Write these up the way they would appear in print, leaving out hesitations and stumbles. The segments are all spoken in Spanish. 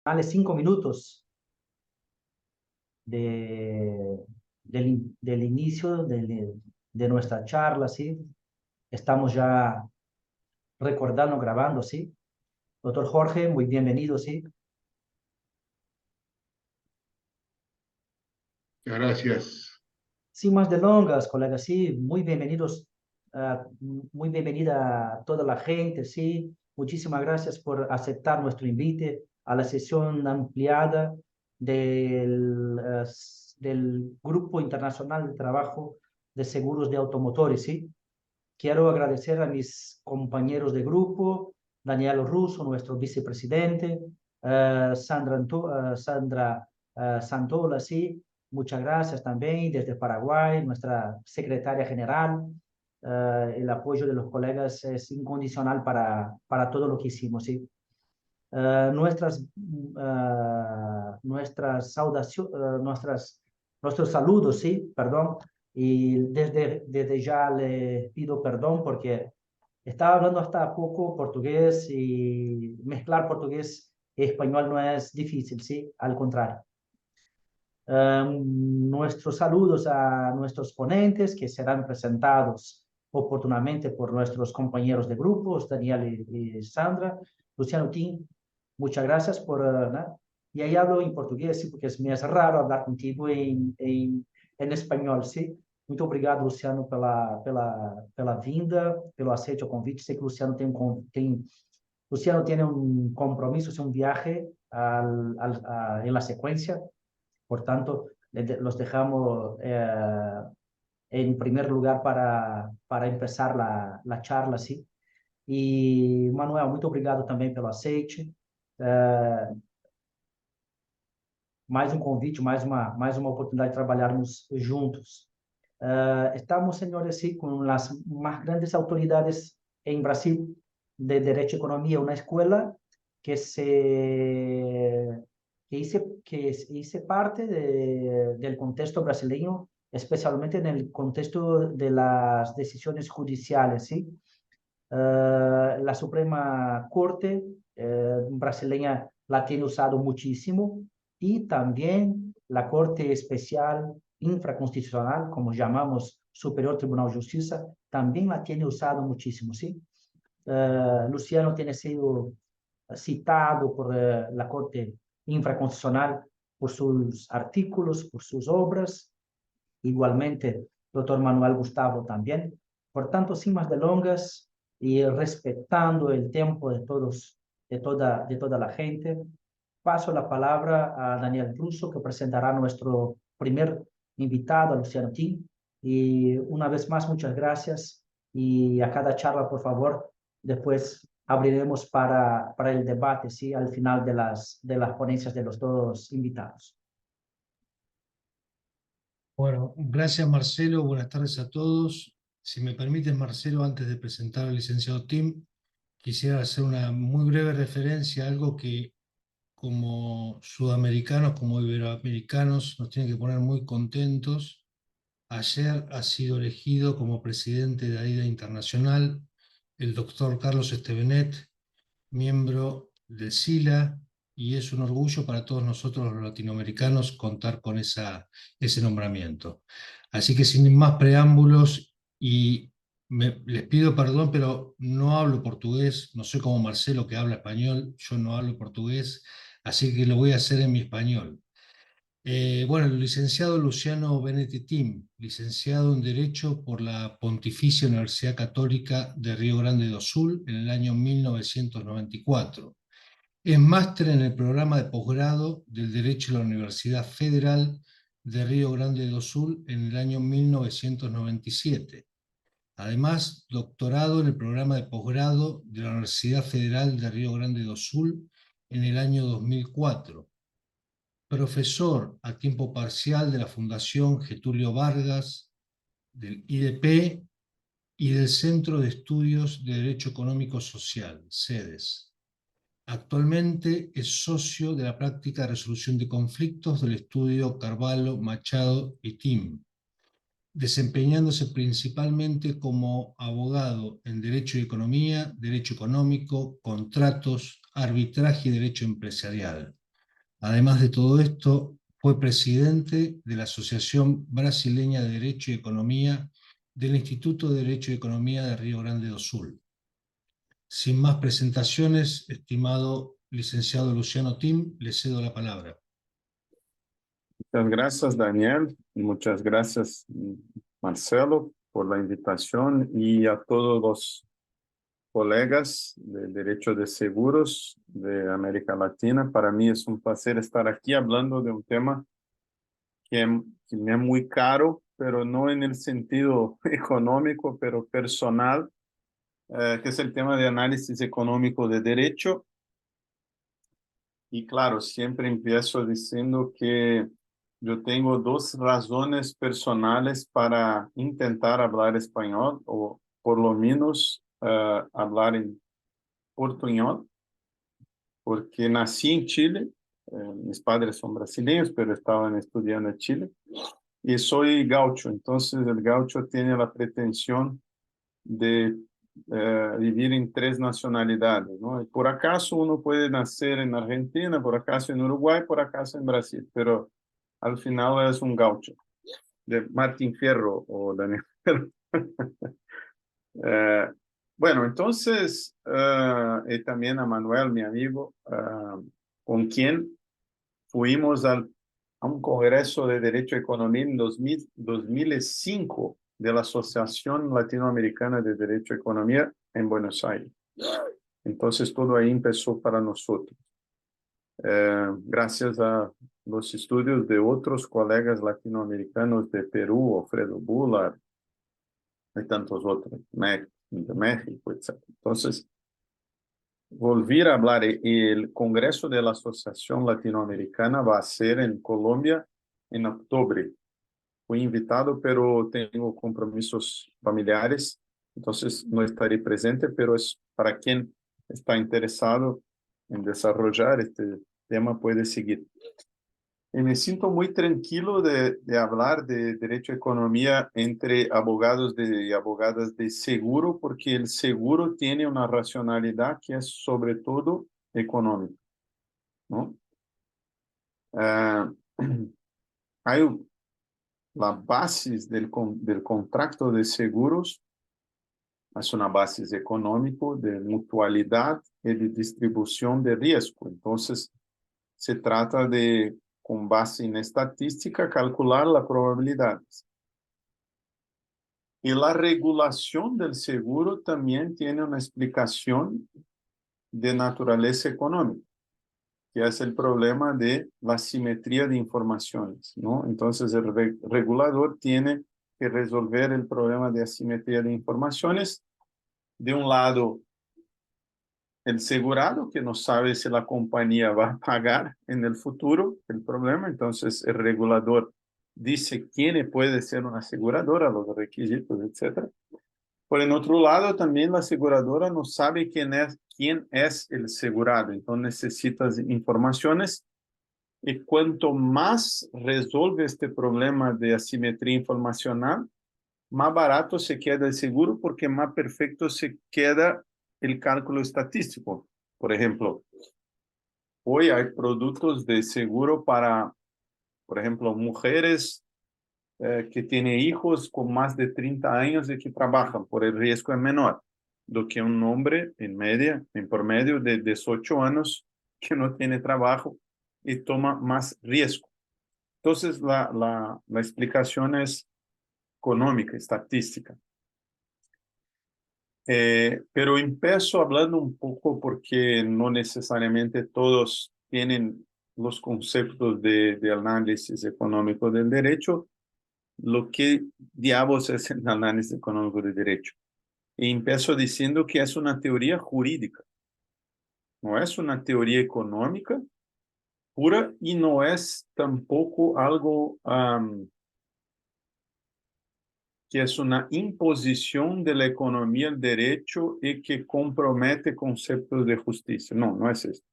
Dale 5 minutos de, del inicio de nuestra charla, ¿sí? Estamos ya recordando, grabando, ¿sí? Doctor Jorge, muy bienvenido, ¿sí? Gracias. Sin más delongas, colegas, sí, muy bienvenidos, muy bienvenida a toda la gente, sí. Muchísimas gracias por aceptar nuestro invite a la sesión ampliada del Grupo Internacional de Trabajo de Seguros de Automotores, sí. Quiero agradecer a mis compañeros de grupo, Daniel Russo, nuestro vicepresidente, Sandra Santola, sí, muchas gracias también desde Paraguay, nuestra secretaria general. El apoyo de los colegas es incondicional para todo lo que hicimos, sí. Nuestros saludos, sí, perdón, y desde ya le pido perdón porque estaba hablando hasta poco portugués y mezclar portugués y español no es difícil, sí, al contrario. Nuestros saludos a nuestros ponentes que serán presentados oportunamente por nuestros compañeros de grupos, Daniel y Sandra. Luciano Tim, muchas gracias por... ¿no? Y ahí hablo en portugués, sí, porque me es raro hablar contigo en español, sí. Muito obrigado, Luciano, pela vinda, pelo aceite ao convite. Sei que Luciano Luciano tem um compromisso, um viaje en la secuencia. Por tanto, los dejamos en primer lugar para empezar la charla, ¿sí? E, Manuel, muito obrigado também pelo aceite. Mais um convite, mais uma oportunidade de trabalharmos juntos. Estamos, senhores, sí, con las más grandes autoridades en Brasil de Derecho y Economía, una escuela que hice parte del contexto brasileño, especialmente en el contexto de las decisiones judiciales, ¿sí? La Suprema Corte brasileña la tiene usado muchísimo y también la Corte Especial Infraconstitucional, como llamamos Superior Tribunal de Justicia, también la tiene usado muchísimo, ¿sí? Luciano tiene sido citado por la Corte Infraconstitucional por sus artículos, por sus obras, igualmente doctor Manuel Gustavo también. Por tanto, sin más delongas y respetando el tiempo de todos, de toda la gente, paso la palabra a Daniel Russo, que presentará a nuestro primer invitado, a Luciano Tim. Y una vez más, muchas gracias. Y a cada charla, por favor, después abriremos para el debate, ¿sí? Al final de las ponencias de los dos invitados. Bueno, gracias Marcelo, buenas tardes a todos. Si me permiten, Marcelo, antes de presentar al licenciado Tim, quisiera hacer una muy breve referencia a algo que como sudamericanos, como iberoamericanos, nos tiene que poner muy contentos. Ayer ha sido elegido como presidente de AIDA Internacional el doctor Carlos Estevenet, miembro del SILA, y es un orgullo para todos nosotros los latinoamericanos contar con ese nombramiento. Así que sin más preámbulos, y les pido perdón, pero no hablo portugués, no soy como Marcelo que habla español, yo no hablo portugués, así que lo voy a hacer en mi español. Bueno, el licenciado Luciano Benetti Tim, licenciado en Derecho por la Pontificia Universidad Católica de Río Grande do Sul en el año 1994. Es máster en el programa de posgrado del Derecho de la Universidad Federal de Río Grande do Sul en el año 1997. Además, doctorado en el programa de posgrado de la Universidad Federal de Río Grande do Sul en el año 2004. Profesor a tiempo parcial de la Fundación Getúlio Vargas, del IDP y del Centro de Estudios de Derecho Económico Social, CEDES. Actualmente es socio de la práctica de resolución de conflictos del estudio Carvalho, Machado y Tim, desempeñándose principalmente como abogado en Derecho y Economía, Derecho Económico, Contratos, Arbitraje y Derecho Empresarial. Además de todo esto, fue presidente de la Asociación Brasileña de Derecho y Economía del Instituto de Derecho y Economía de Río Grande do Sul. Sin más presentaciones, estimado licenciado Luciano Tim, le cedo la palabra. Muchas gracias, Daniel. Muchas gracias, Marcelo, por la invitación y a todos los colegas de Derecho de Seguros de América Latina. Para mí es un placer estar aquí hablando de un tema que me es muy caro, pero no en el sentido económico, pero personal, que es el tema de análisis económico de derecho. Y claro, siempre empiezo diciendo que yo tengo dos razones personales para intentar hablar español, o por lo menos hablar en portuñol, porque nací en Chile, mis padres son brasileños, pero estaban estudiando en Chile, y soy gaucho. Entonces el gaucho tiene la pretensión de vivir en tres nacionalidades, ¿no? Y por acaso uno puede nacer en Argentina, por acaso en Uruguay, por acaso en Brasil, pero al final es un gaucho, de Martín Fierro o Daniel Fierro. Eh, bueno, entonces, y también a Manuel, mi amigo, con quien fuimos a un congreso de Derecho a Economía en 2005 de la Asociación Latinoamericana de Derecho a Economía en Buenos Aires. Entonces todo ahí empezó para nosotros. Gracias a los estudios de otros colegas latinoamericanos de Perú, Alfredo Bular, y tantos otros, de México, etc. Entonces, volver a hablar, el Congreso de la Asociación Latinoamericana va a ser en Colombia en octubre. Fui invitado, pero tengo compromisos familiares, entonces no estaré presente, pero es para quien está interesado en desarrollar este tema puede seguir. Y me siento muy tranquilo de hablar de derecho a economía entre abogados y abogadas de seguro, porque el seguro tiene una racionalidad que es sobre todo económica, ¿no? Hay la base del contrato de seguros, es una base económica de mutualidad y de distribución de riesgo. Entonces, se trata de, con base en estadística, calcular las probabilidades. Y la regulación del seguro también tiene una explicación de naturaleza económica, que es el problema de la simetría de informaciones, ¿no? Entonces el regulador tiene que resolver el problema de asimetría de informaciones. De un lado, el segurado, que no sabe si la compañía va a pagar en el futuro el problema, entonces el regulador dice quién puede ser una aseguradora, los requisitos, etc. Por el otro lado, también la aseguradora no sabe quién es el segurado, entonces necesita informaciones, y cuanto más resuelve este problema de asimetría informacional, más barato se queda el seguro, porque más perfecto se queda el cálculo estadístico. Por ejemplo, hoy hay productos de seguro para, por ejemplo, mujeres que tienen hijos con más de 30 años y que trabajan, por el riesgo es menor do que un hombre en promedio de 18 años que no tiene trabajo y toma más riesgo. Entonces, la explicación es económica, estadística. Pero empiezo hablando un poco porque no necesariamente todos tienen los conceptos de análisis económico del derecho. Lo que diablos es el análisis económico del derecho. Y empiezo diciendo que es una teoría jurídica, no es una teoría económica pura, y no es tampoco algo que es una imposición de la economía del derecho y que compromete conceptos de justicia. No, no es esto.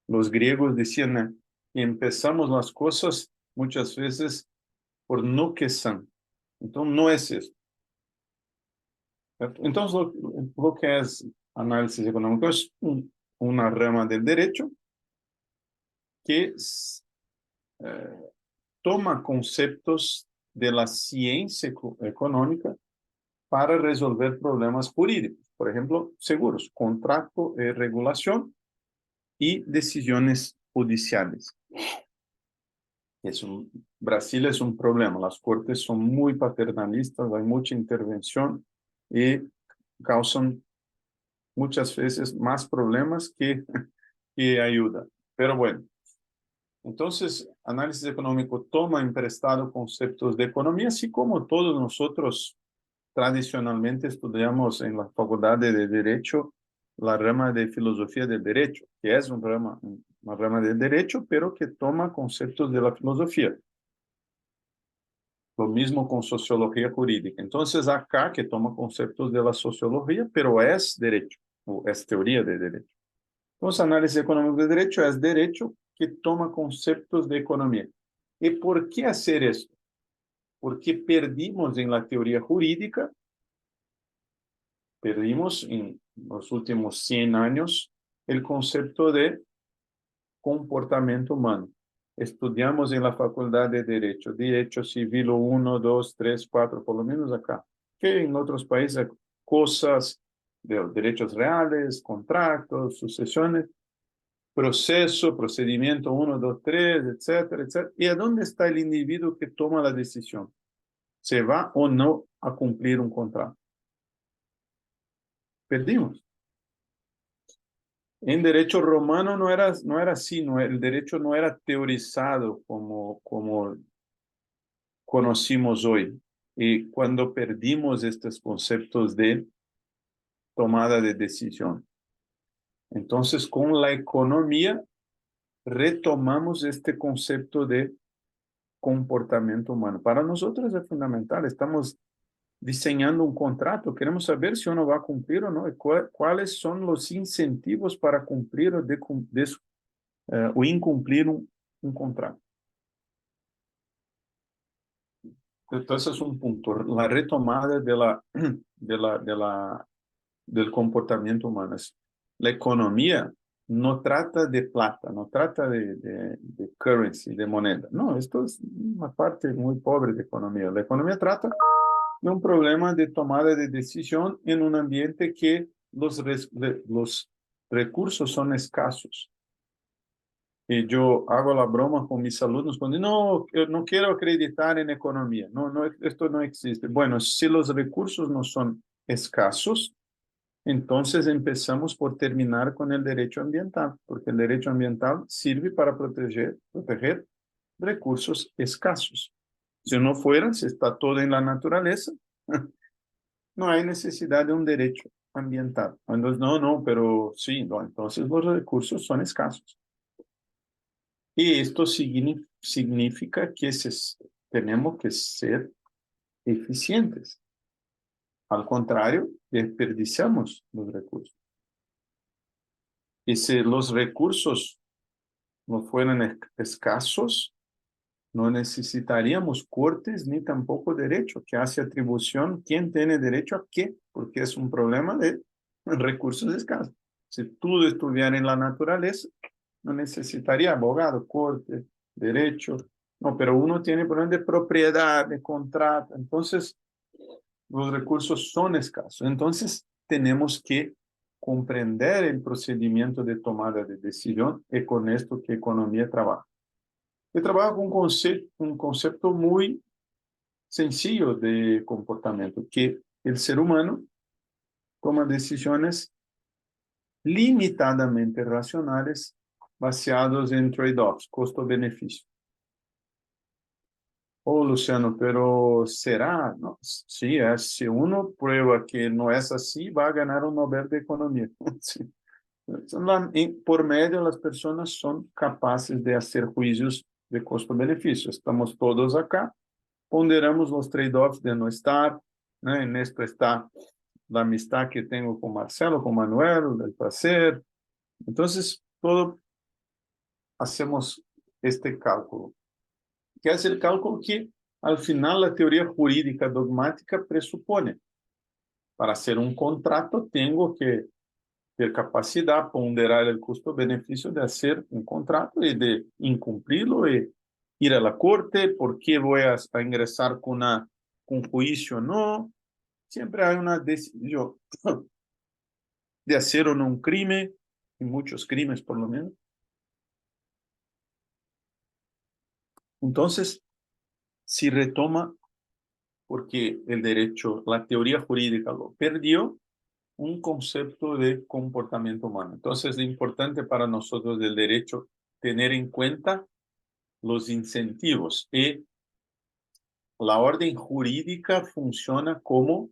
Los griegos decían que empezamos las cosas muchas veces por no que son. Entonces, no es esto. Entonces, lo que es análisis económico es una rama del derecho que toma conceptos de la ciencia económica para resolver problemas jurídicos. Por ejemplo, seguros, contrato, regulación y decisiones judiciales. Brasil es un problema. Las cortes son muy paternalistas, hay mucha intervención y causan muchas veces más problemas que ayuda. Pero bueno, entonces, análisis económico toma en prestado conceptos de economía, así como todos nosotros tradicionalmente estudiamos en la Facultad de Derecho la rama de filosofía del derecho, que es una rama del derecho, pero que toma conceptos de la filosofía. Lo mismo con sociología jurídica. Entonces, acá que toma conceptos de la sociología, pero es derecho, o es teoría de derecho. Entonces, análisis económico de derecho es derecho que toma conceptos de economía. ¿Y por qué hacer esto? Porque perdimos en la teoría jurídica, perdimos en los últimos 100 años el concepto de comportamiento humano. Estudiamos en la Facultad de Derecho Civil 1, 2, 3, 4, por lo menos acá, que en otros países hay cosas de los derechos reales, contratos, sucesiones, proceso, procedimiento 1, 2, 3, etcétera, etcétera. ¿Y a dónde está el individuo que toma la decisión? ¿Se va o no a cumplir un contrato? Perdimos. En derecho romano no era así, el derecho no era teorizado como conocimos hoy. Y cuando perdimos estos conceptos de tomada de decisión. Entonces, con la economía, retomamos este concepto de comportamiento humano. Para nosotros es fundamental. Estamos diseñando un contrato, queremos saber si uno va a cumplir o no, y cuáles son los incentivos para cumplir o incumplir un contrato. Entonces es un punto, la retomada del comportamiento humano. La economía no trata de plata, no trata de currency, de moneda. No, esto es una parte muy pobre de economía. La economía trata de un problema de tomada de decisión en un ambiente que los recursos son escasos. Y yo hago la broma con mis alumnos cuando no, yo no quiero acreditar en economía. No, esto no existe. Bueno, si los recursos no son escasos, entonces empezamos por terminar con el derecho ambiental, porque el derecho ambiental sirve para proteger recursos escasos. Si no fuera, si está todo en la naturaleza, no hay necesidad de un derecho ambiental. Entonces, no, pero sí, no, entonces los recursos son escasos. Y esto significa que tenemos que ser eficientes. Al contrario, desperdiciamos los recursos. Y si los recursos no fueran escasos, no necesitaríamos cortes ni tampoco derecho, que hace atribución quién tiene derecho a qué, porque es un problema de recursos escasos. Si todo estuviera en la naturaleza, no necesitaría abogado, corte, derecho. No, pero uno tiene problemas de propiedad, de contrato. Entonces, los recursos son escasos. Entonces, tenemos que comprender el procedimiento de tomada de decisión y con esto que economía trabaja. Eu trabalho com um conceito muito sencillo de comportamento, que o ser humano toma decisões limitadamente racionais baseados em trade-offs, custo-benefício. Oh, Luciano, pero ¿será? No, sí, si uno prueba que no es así, va a ganar un Nobel de Economía. Sí. Por medio, las personas son capaces de hacer juicios de costo-benefício. Estamos todos acá, ponderamos los trade-offs de no estar, ¿no? En esto está la amistad que tengo con Marcelo, con Manuel, el placer. Entonces, todo hacemos este cálculo, que es el cálculo que al final la teoría jurídica dogmática presupone. Para hacer un contrato tengo que ter capacidad, ponderar el costo-beneficio de hacer un contrato y de incumplirlo y ir a la corte, por qué voy a ingresar con juicio o no. Siempre hay una decisión de hacer o no un crimen, y muchos crímenes por lo menos. Entonces, si retoma, porque el derecho, la teoría jurídica lo perdió, un concepto de comportamiento humano. Entonces, es importante para nosotros del derecho tener en cuenta los incentivos y la orden jurídica funciona como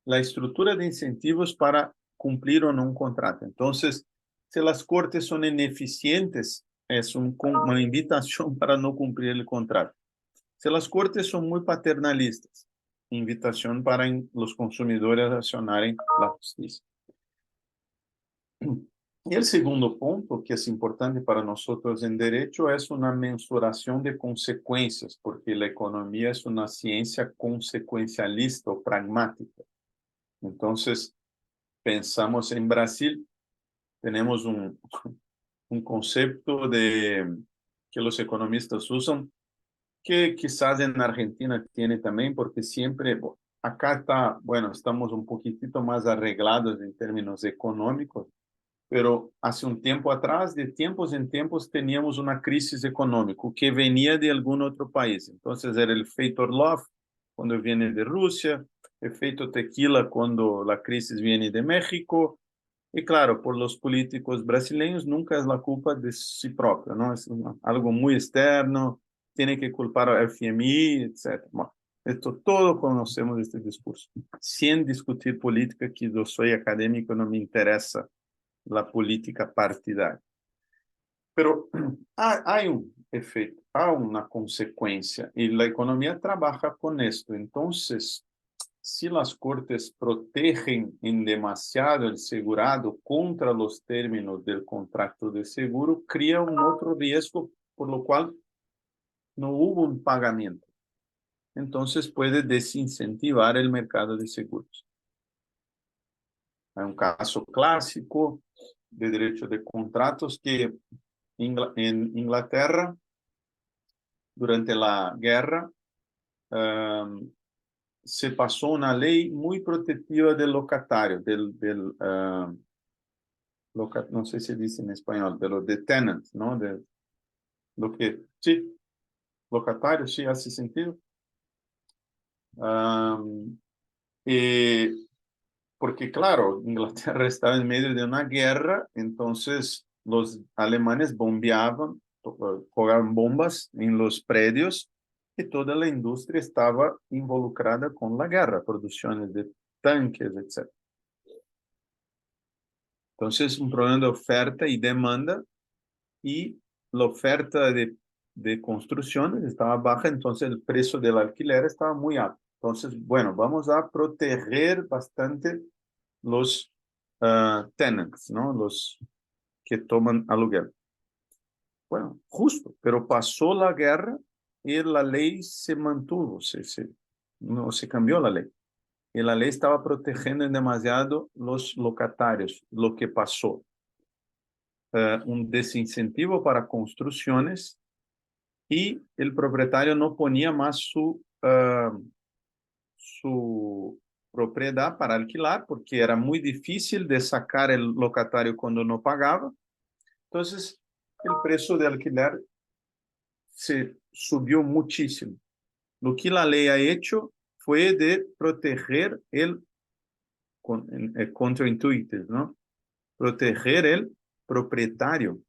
la estructura de incentivos para cumplir o no un contrato. Entonces, si las cortes son ineficientes, es una invitación para no cumplir el contrato. Si las cortes son muy paternalistas, invitación para los consumidores a accionar en la justicia. Y el segundo punto que es importante para nosotros en derecho es una mensuración de consecuencias, porque la economía es una ciencia consecuencialista o pragmática. Entonces, pensamos en Brasil, tenemos un concepto que los economistas usan, que quizás en Argentina tiene también, porque siempre, acá está, bueno, estamos un poquitito más arreglados en términos económicos, pero hace un tiempo atrás, de tiempos en tiempos, teníamos una crisis económica que venía de algún otro país. Entonces era el efecto Orlov, cuando viene de Rusia, efecto tequila, cuando la crisis viene de México. Y claro, por los políticos brasileños nunca es la culpa de sí propio, ¿no? Es algo muy externo, tiene que culpar al FMI, etc. Bueno, esto todo conocemos este discurso. Sin discutir política, que yo soy académico, no me interesa la política partidaria. Pero hay un efecto, hay una consecuencia, y la economía trabaja con esto. Entonces, si las cortes protegen en demasiado el segurado contra los términos del contrato de seguro, crea un otro riesgo, por lo cual no hubo un pagamiento. Entonces puede desincentivar el mercado de seguros. Hay un caso clásico de derecho de contratos que en Inglaterra, durante la guerra, se pasó una ley muy protectiva del locatario, no sé si dice en español, de tenant, ¿no? De lo que, sí, locatario, sí, hace sentido. Porque claro, Inglaterra estaba en medio de una guerra, entonces los alemanes bombeaban, jugaban bombas en los predios y toda la industria estaba involucrada con la guerra, producciones de tanques, etc. Entonces, un problema de oferta y demanda, y la oferta de construcciones estaba baja, entonces el precio del alquiler estaba muy alto. Entonces, bueno, vamos a proteger bastante los tenants, ¿no? Los que toman aluguel. Bueno, justo, pero pasó la guerra y la ley se mantuvo, no se cambió la ley. Y la ley estaba protegiendo demasiado los locatarios. Lo que pasó, un desincentivo para construcciones, y el propietario no ponía más su propiedad para alquilar, porque era muy difícil de sacar el locatario cuando no pagaba. Entonces, el precio de alquiler se subió muchísimo. Lo que la ley ha hecho fue de proteger el contraintuitive, ¿no? Proteger el propietario,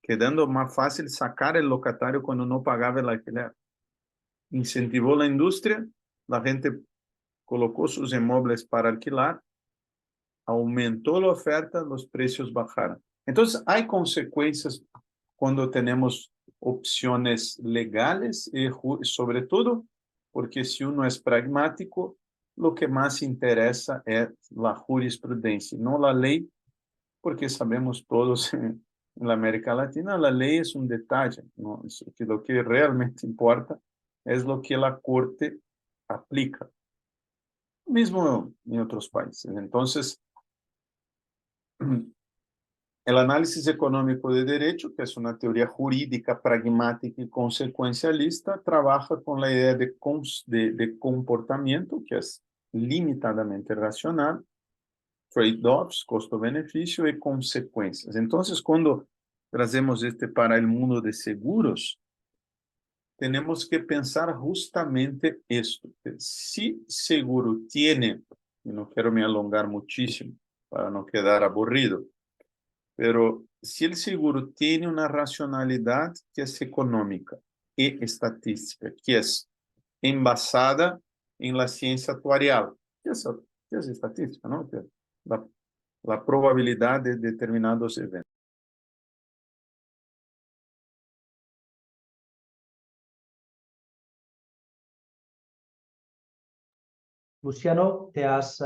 quedando más fácil sacar el locatario cuando no pagaba el alquiler. Incentivó la industria, la gente colocó sus inmuebles para alquilar, aumentó la oferta, los precios bajaron. Entonces, hay consecuencias cuando tenemos opciones legales y sobre todo porque si uno es pragmático, lo que más interesa es la jurisprudencia, no la ley, porque sabemos todos en la América Latina, la ley es un detalle, ¿no? Lo que realmente importa es lo que la corte aplica, mismo en otros países. Entonces, El análisis económico de derecho, que es una teoría jurídica, pragmática y consecuencialista, trabaja con la idea de comportamiento, que es limitadamente racional, trade-offs, costo-beneficio y consecuencias. Entonces, cuando trazemos para el mundo de seguros, tenemos que pensar justamente esto. Si seguro tiene, y no quiero me alongar muchísimo para no quedar aburrido, pero si el seguro tiene una racionalidad que es económica y estadística, que es envasada en la ciencia actuarial, que es estadística, ¿no? Que es la probabilidad de determinados eventos. Luciano, te has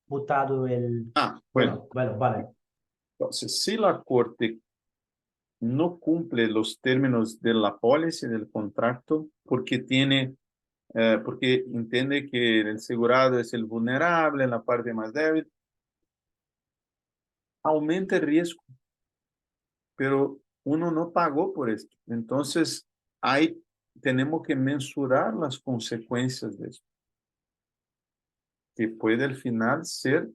votado el... Bueno, Bueno, vale. entonces, si la Corte no cumple los términos de la póliza del contrato porque porque entiende que el asegurado es el vulnerable, la parte más débil, aumenta el riesgo, pero uno no pagó por esto. Entonces, tenemos que mensurar las consecuencias de esto, que puede al final ser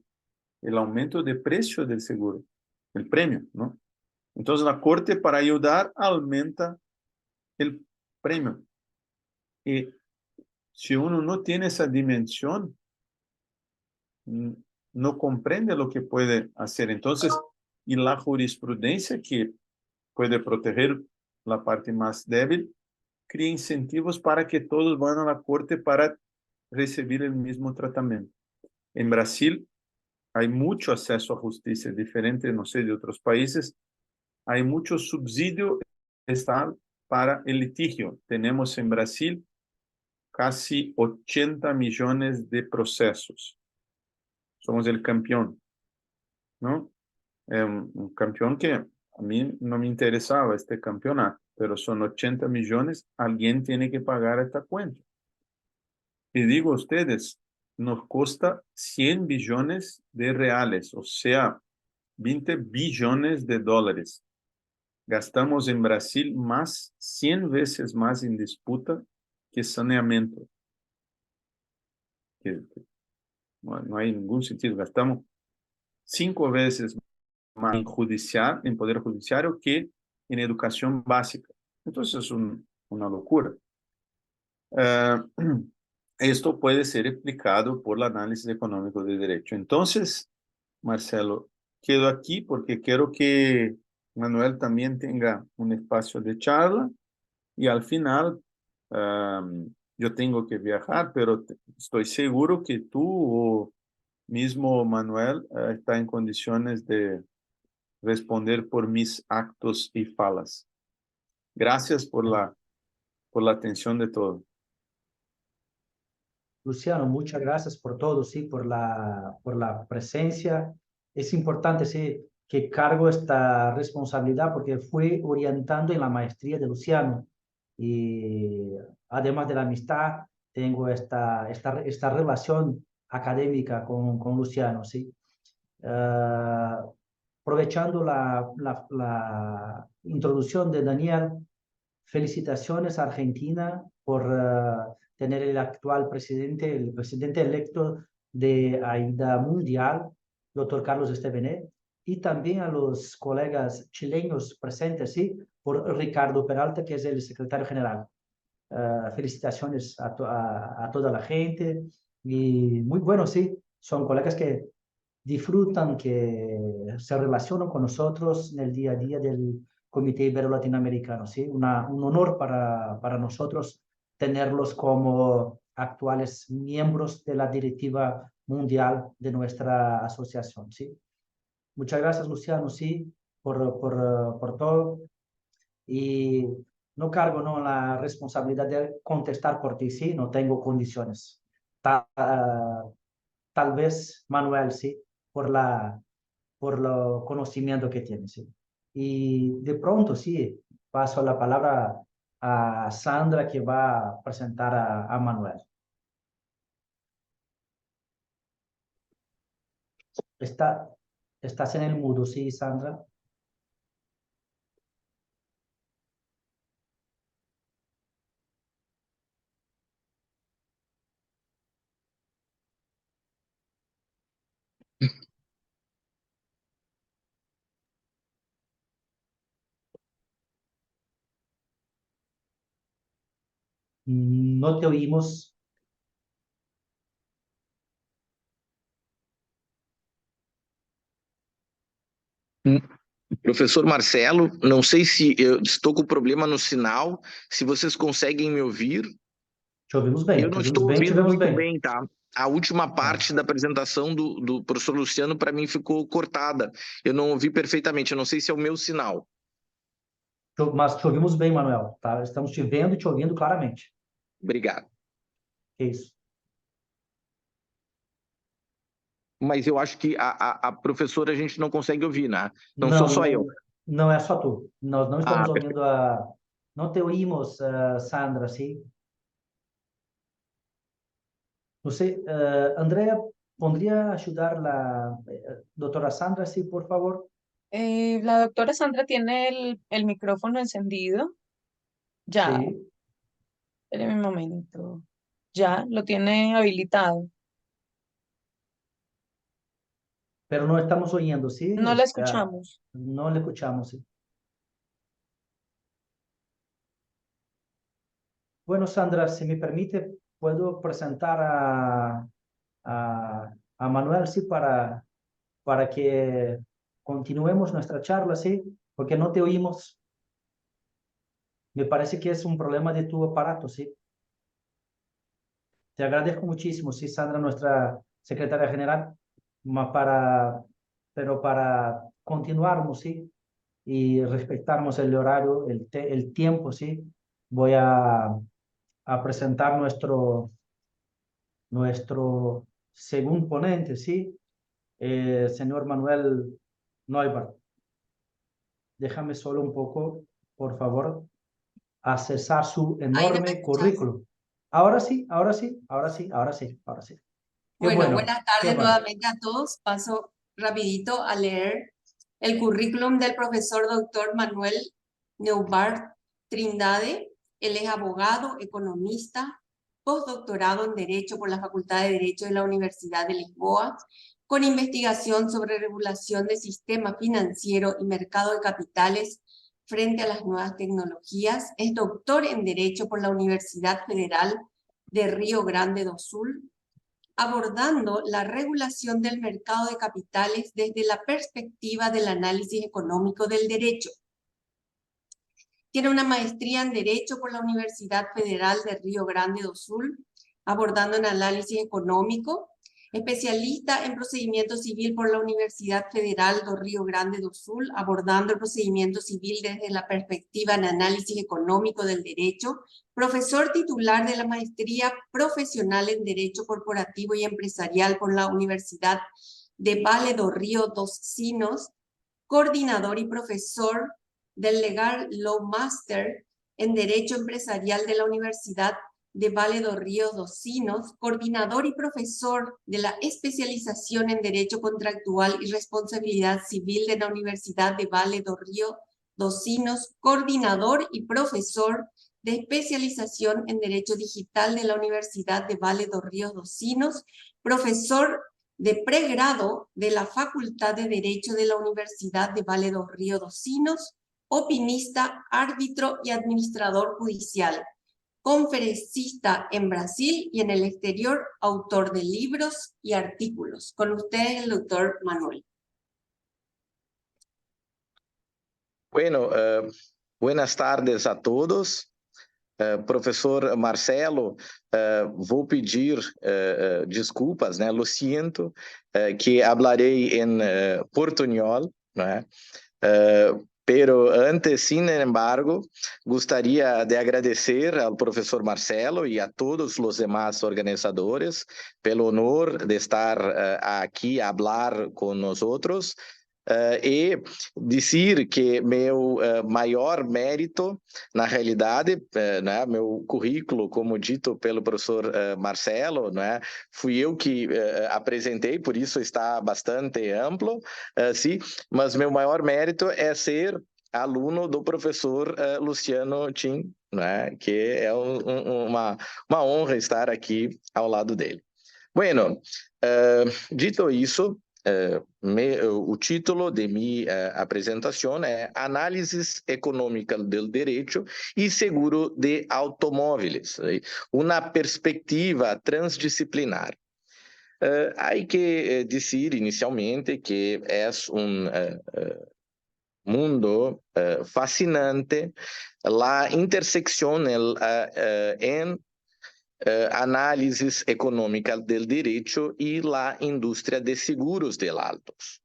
el aumento de precio del seguro, el premio, ¿no? Entonces, la Corte, para ayudar, aumenta el premio. Y si uno no tiene esa dimensión, no comprende lo que puede hacer. Entonces, y la jurisprudencia que puede proteger la parte más débil, crea incentivos para que todos van a la corte para recibir el mismo tratamiento. En Brasil hay mucho acceso a justicia, diferente, no sé, de otros países. Hay mucho subsidio estatal para el litigio. Tenemos en Brasil casi 80 millones de procesos. Somos el campeón, ¿no? Un campeón que a mí no me interesaba este campeonato, pero son 80 millones, alguien tiene que pagar esta cuenta. Y digo a ustedes, nos cuesta 100 billones de reales, o sea, 20 billones de dólares. Gastamos en Brasil 100 veces más en disputa que saneamiento. No hay ningún sentido. Gastamos 5 veces más en poder judiciario que en educación básica. Entonces es una locura. Esto puede ser explicado por el análisis económico de derecho. Entonces, Marcelo, quedo aquí porque quiero que Manuel también tenga un espacio de charla y al final yo tengo que viajar, pero estoy seguro que tú o mismo Manuel está en condiciones de responder por mis actos y falas. Gracias por la atención de todo. Luciano, muchas gracias por todo, sí, por la presencia. Es importante, sí, que cargo esta responsabilidad porque fui orientando en la maestría de Luciano y además de la amistad, tengo esta relación académica con Luciano, sí. Aprovechando la introducción de Daniel, felicitaciones a Argentina por tener el actual presidente, el presidente electo de AIDA Mundial, doctor Carlos Estevenet, y también a los colegas chilenos presentes, sí, por Ricardo Peralta, que es el secretario general. Felicitaciones a toda la gente y muy bueno, sí, son colegas que disfrutan, que se relacionan con nosotros en el día a día del Comité Ibero-Latinoamericano. ¿Sí? Un honor para nosotros tenerlos como actuales miembros de la directiva mundial de nuestra asociación. ¿Sí? Muchas gracias, Luciano, sí, por todo. Y no cargo ¿no? la responsabilidad de contestar por ti, sí, no tengo condiciones. Tal vez Manuel, sí, por lo conocimiento que tiene, sí. Y de pronto, sí, paso la palabra a Sandra que va a presentar a Manuel. ¿Está, Estás en el mudo, sí, Sandra. No te oímos. Professor Marcelo, não sei se eu estou com problema no sinal, se vocês conseguem me ouvir. Te ouvimos bem, Eu te não ouvimos estou bem, te ouvindo vemos muito bem. bem, tá? A última parte da apresentação do professor Luciano, para mim, ficou cortada. Eu não ouvi perfeitamente, eu não sei se é o meu sinal. Mas te ouvimos bem, Manuel, tá? Estamos te vendo e te ouvindo claramente. Obrigado. É isso. Mas eu acho que a professora a gente não consegue ouvir, né? Não Não, sou só eu. não é só tu. Nós não estamos perfeito. ouvindo a... Não te oímos, Sandra, sim? Não sei, Andrea, ¿podría ayudar la doctora Sandra, sí, por favor? La doctora Sandra tiene el micrófono encendido. Ya, Sí, espéreme un momento. Ya, lo tiene habilitado. pero no estamos oyendo, ¿sí? No la escuchamos. No le escuchamos, sí. Bueno, Sandra, si me permite, puedo presentar a Manuel, sí, para que continuemos nuestra charla, sí, porque no te oímos. Me parece que es un problema de tu aparato, sí. Te agradezco muchísimo, sí, Sandra, nuestra secretaria general, pero para continuarmos, sí, y respetarmos el horario, el tiempo, sí, voy a presentar nuestro segundo ponente, sí, señor Manuel Neubert. Déjame solo un poco, por favor, accesar su enorme currículum. Ahora sí, ahora sí, ahora sí, ahora sí, ahora sí. Qué Bueno, bueno, buenas qué tardes bueno. nuevamente a todos. Paso rapidito a leer el currículum del profesor doctor Manuel Neubart Trindade. Él es abogado, economista, postdoctorado en Derecho por la Facultad de Derecho de la Universidad de Lisboa, con investigación sobre regulación de sistema financiero y mercado de capitales frente a las nuevas tecnologías. Es doctor en Derecho por la Universidad Federal de Río Grande do Sul, abordando la regulación del mercado de capitales desde la perspectiva del análisis económico del derecho. Tiene una maestría en Derecho por la Universidad Federal de Río Grande do Sul, abordando el análisis económico, especialista en procedimiento civil por la Universidad Federal de Río Grande do Sul, abordando el procedimiento civil desde la perspectiva en análisis económico del derecho, profesor titular de la maestría profesional en Derecho Corporativo y Empresarial por la Universidad de Vale do Rio dos Sinos, coordinador y profesor del Legal Law Master en Derecho Empresarial de la Universidad de Vale do Rio dos Sinos, coordinador y profesor de la especialización en Derecho Contractual y Responsabilidad Civil de la Universidad de Vale do Rio dos Sinos, coordinador y profesor de especialización en Derecho Digital de la Universidad de Vale do Rio dos Sinos, profesor de pregrado de la Facultad de Derecho de la Universidad de Vale do Rio dos Sinos, opinista, árbitro y administrador judicial, conferencista en Brasil y en el exterior, autor de libros y artículos. Con ustedes el doctor Manuel. Bueno, buenas tardes a todos. Professor Marcelo, vou pedir desculpas, né? Lo siento, que hablarei em portuñol, né? Pero antes, sin embargo, gostaria de agradecer ao professor Marcelo e a todos os demais organizadores pelo honor de estar aqui a falar com nós outros. e dizer que meu maior mérito, na realidade, né, meu currículo, como dito pelo professor Marcelo, né, fui eu que apresentei, por isso está bastante amplo, sim, mas meu maior mérito é ser aluno do professor Luciano Tim, né, que é uma honra estar aqui ao lado dele. Bueno, dito isso, o título de minha apresentação é Análises Econômicas do Direito e Seguro de Automóveis, uma perspectiva transdisciplinar. Há que dizer inicialmente que é mundo fascinante a intersecção em análisis econômicas do direito e a indústria de seguros de autos.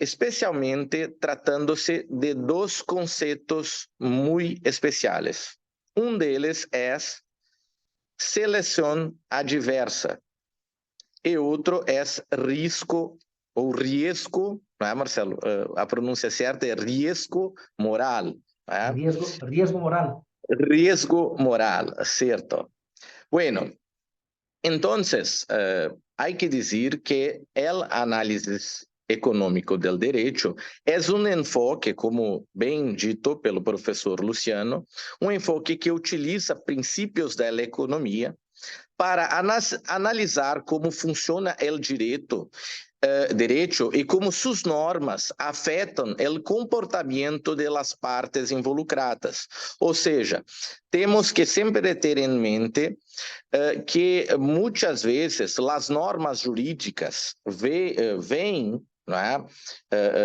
Especialmente tratando-se de dois conceitos muito especiais. Um deles é seleção adversa e outro é risco ou riesgo, não é, Marcelo? A pronúncia certa é riesgo moral. Não é? Riesgo moral. Riesgo moral, certo. Bueno, entonces, hay que decir que el análisis econômico del direito é enfoque, como bem dito pelo professor Luciano, enfoque que utiliza princípios da economia para analisar como funciona o direito e como suas normas afetam o comportamento das partes involucradas. Ou seja, temos que sempre ter em mente que muitas vezes as normas jurídicas vêm, não é?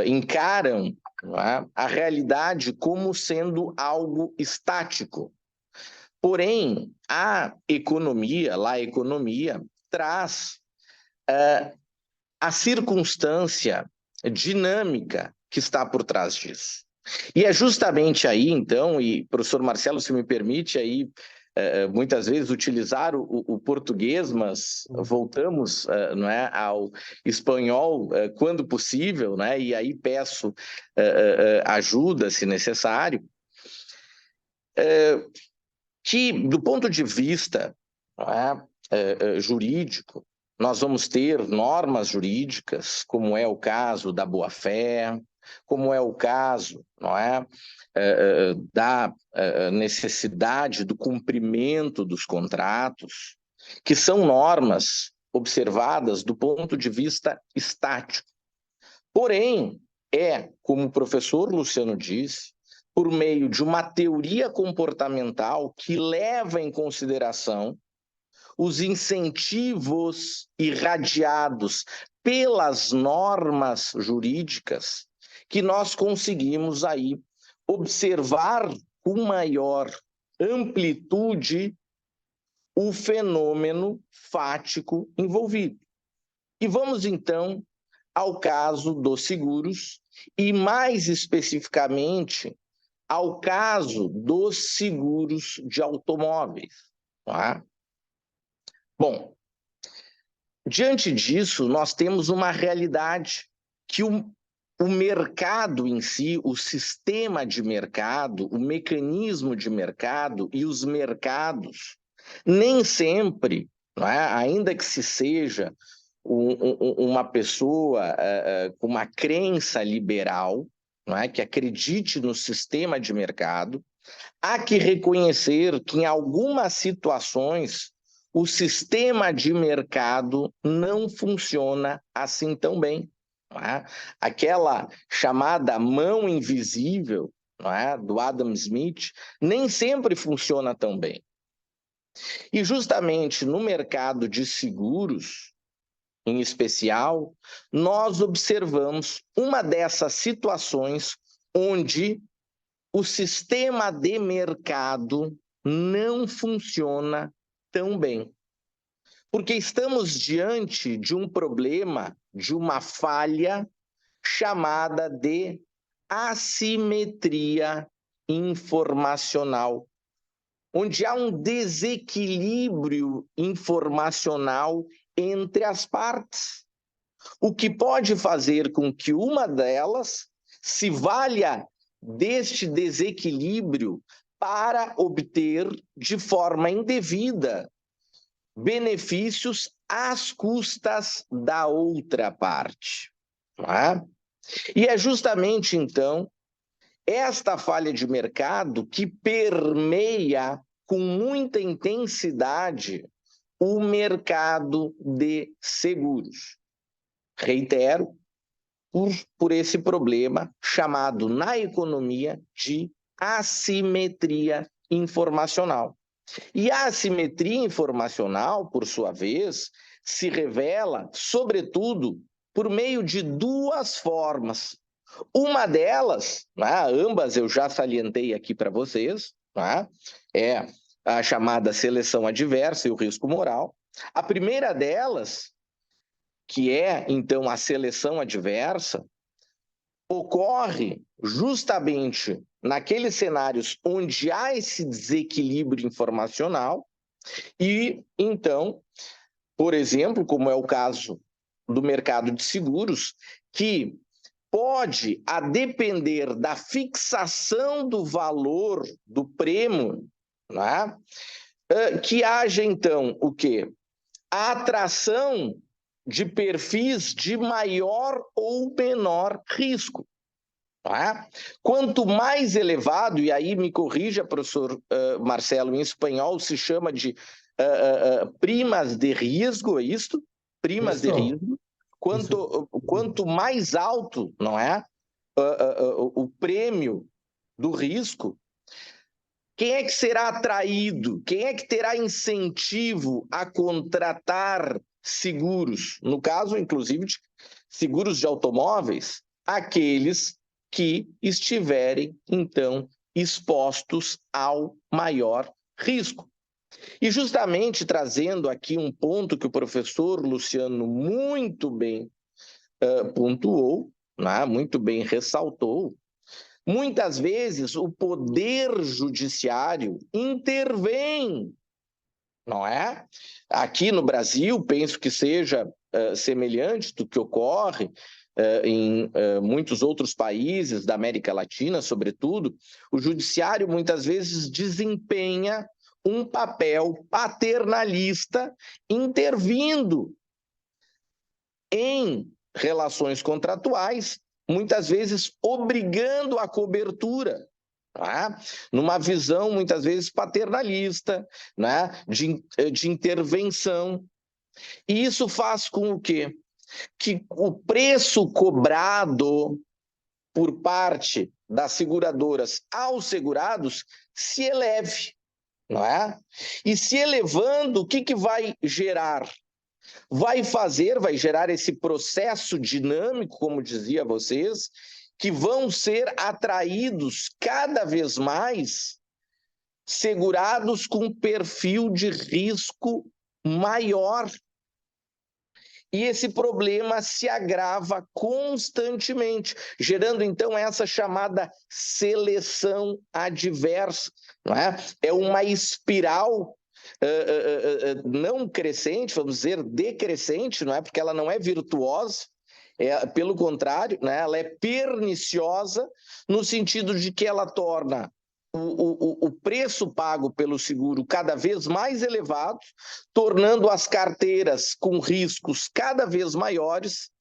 Encaram, não é? A realidade como sendo algo estático. Porém, a economia traz a circunstância dinâmica que está por trás disso. E é justamente aí, então, e professor Marcelo, se me permite aí, muitas vezes utilizar o português, mas voltamos não é, ao espanhol quando possível, né, e aí peço ajuda, se necessário, que do ponto de vista não é, jurídico, nós vamos ter normas jurídicas, como é o caso da boa-fé, como é o caso, não é, da necessidade do cumprimento dos contratos, que são normas observadas do ponto de vista estático. Porém, como o professor Luciano disse, por meio de uma teoria comportamental que leva em consideração os incentivos irradiados pelas normas jurídicas, que nós conseguimos aí observar com maior amplitude o fenômeno fático envolvido. E vamos então ao caso dos seguros e mais especificamente ao caso dos seguros de automóveis. Tá? Bom, diante disso, nós temos uma realidade que o mercado em si, o sistema de mercado, o mecanismo de mercado e os mercados, nem sempre, não é? Ainda que se seja uma pessoa com uma crença liberal, não é? Que acredite no sistema de mercado, há que reconhecer que em algumas situações o sistema de mercado não funciona assim tão bem. Não é? Aquela chamada mão invisível, não é? Do Adam Smith nem sempre funciona tão bem. E justamente no mercado de seguros, em especial, nós observamos uma dessas situações onde o sistema de mercado não funciona tão bem. Porque estamos diante de um problema, de uma falha chamada de assimetria informacional, onde há um desequilíbrio informacional entre as partes. o que pode fazer com que uma delas se valha deste desequilíbrio para obter de forma indevida benefícios às custas da outra parte. Não é? E é justamente, então, esta falha de mercado que permeia com muita intensidade o mercado de seguros. Reitero, por esse problema chamado na economia de assimetria informacional. E a assimetria informacional, por sua vez, se revela, sobretudo, por meio de duas formas. Uma delas, né, ambas eu já salientei aqui para vocês, né, é a chamada seleção adversa e o risco moral. A primeira delas, que é, então, a seleção adversa, ocorre justamente naqueles cenários onde há esse desequilíbrio informacional e, então, por exemplo, como é o caso do mercado de seguros, que pode, a depender da fixação do valor do prêmio, né, que haja, então, o quê? A atração de perfis de maior ou menor risco. Tá? Quanto mais elevado, e aí me corrija, professor Marcelo, em espanhol se chama de primas de risco, é isto? Primas de risco. Quanto mais alto, não é? O prêmio do risco, quem é que será atraído? Quem é que terá incentivo a contratar seguros? No caso, inclusive, de seguros de automóveis, aqueles que estiverem, então, expostos ao maior risco. E justamente trazendo aqui um ponto que o professor Luciano muito bem pontuou, né, muito bem ressaltou, muitas vezes o poder judiciário intervém, não é? Aqui no Brasil, penso que seja semelhante do que ocorre em muitos outros países da América Latina, sobretudo, o judiciário muitas vezes desempenha um papel paternalista intervindo em relações contratuais, muitas vezes obrigando a cobertura, tá? Numa visão muitas vezes paternalista, né? de intervenção. E isso faz com o quê? Que o preço cobrado por parte das seguradoras aos segurados se eleve, não é? E se elevando, o que vai gerar? Vai gerar esse processo dinâmico, como dizia vocês, que vão ser atraídos cada vez mais segurados com perfil de risco maior. E esse problema se agrava constantemente, gerando, então, essa chamada seleção adversa. Não é? É uma espiral não crescente, vamos dizer, decrescente, não é? Porque ela não é virtuosa, pelo contrário, né? Ela é perniciosa no sentido de que ela torna o preço pago pelo seguro cada vez mais elevado, tornando as carteiras com riscos cada vez maiores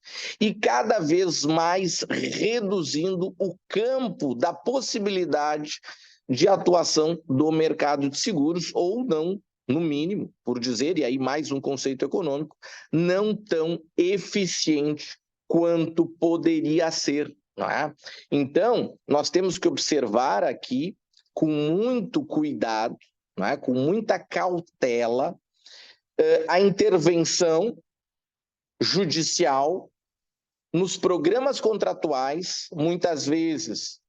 e cada vez mais reduzindo o campo da possibilidade de atuação do mercado de seguros, ou não, no mínimo, por dizer, e aí mais um conceito econômico, não tão eficiente quanto poderia ser. Não é? Então, nós temos que observar aqui com muito cuidado, não é? Com muita cautela, a intervenção judicial nos programas contratuais, muitas vezes